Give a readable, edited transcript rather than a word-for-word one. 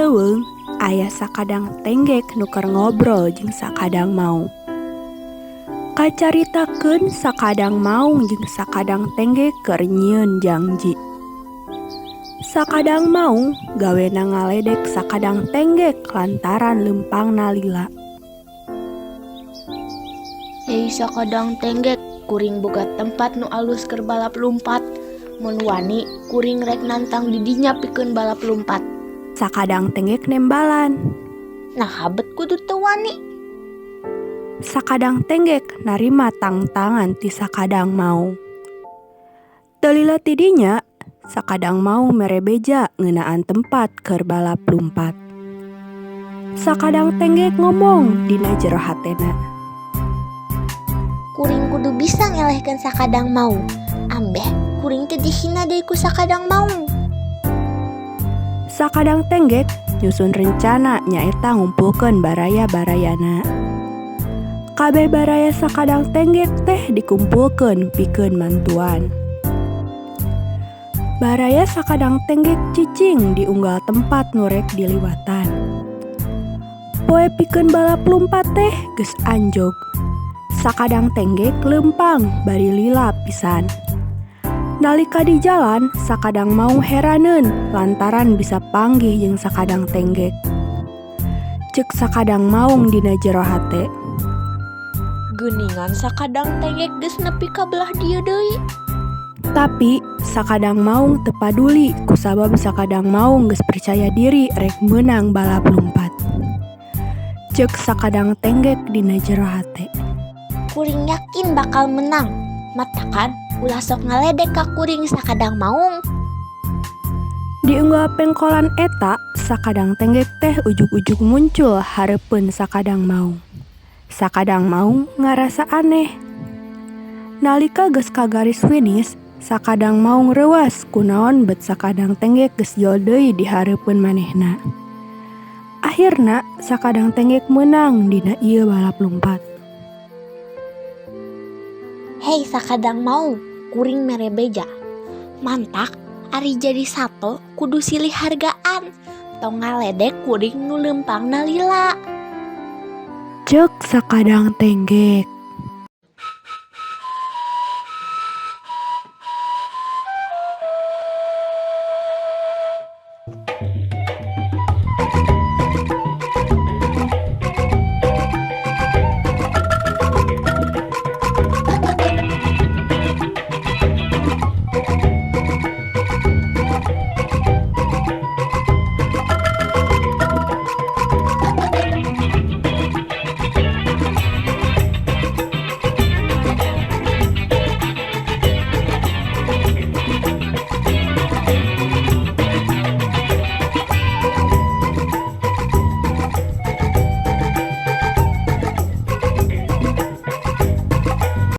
leuweung aya sakadang tenggek nuker ngobrol jeung sakadang maung. Kacaritakeun sakadang maung jeung sakadang tenggek keur nyieun janji. Sakadang maung gawena ngaledek sakadang tenggek lantaran lempangna lila. Hei sakadang tenggek, kuring boga tempat nu alus keur balap lumpat. Mun wani, kuring rek nantang didinya pikeun balap lumpat. Sakadang tenggek nembalan. Nah habet kudu teu wani. Sakadang tenggek narima tangtangan ti sakadang maung. Teu lila ti dinya, sakadang maung mere beja ngeunaan tempat keur balap lumpat. Sakadang tenggek ngomong dina jero hatena. Kuring kudu bisa ngelehkeun sakadang maung. Ambeh kuring teh dihina deui ku sakadang maung. Sakadang tenggek nyusun rencana nyaeta ngumpulkeun baraya-barayana. Kabeh baraya sakadang tenggek teh dikumpulkeun pikeun mantuan. Baraya sakadang tenggek cicing di unggal tempat nurek diliwatan. Poe pikeun balap lumpat teh geus anjog. Sakadang tenggek lempang bari lila pisan. Nalika di jalan, sakadang maung heraneun lantaran bisa panggih jeung sakadang tenggek. Ceuk sakadang maung dina jero hate. Geuningan sakadang tenggek geus nepi ka belah dieu deui. Tapi sakadang maung teu paduli kusabab sakadang maung geus percaya diri rek meunang balap lumpat. Ceuk sakadang tenggek dina jero hate. Kuring yakin bakal menang. Matakan ulah sok ngaledek ka kuring sakadang maung. Di unggal pengkolan eta, sakadang tenggek teh ujug-ujug muncul hareupeun sakadang maung. Sakadang maung ngarasa aneh. Nalika geus ka garis finish, sakadang maung reuas kunaon bet sakadang tenggek geus jol deui di hareupeun manehna. Akhirna sakadang tenggek meunang dina ieu balap lumpat. Hei sakadang maung, kuring mere beja. Mantak, ari jadi sato kudu silih hargaan. Tong ngaledek kuring nu lempangna lila. Ceuk sakadang tenggek.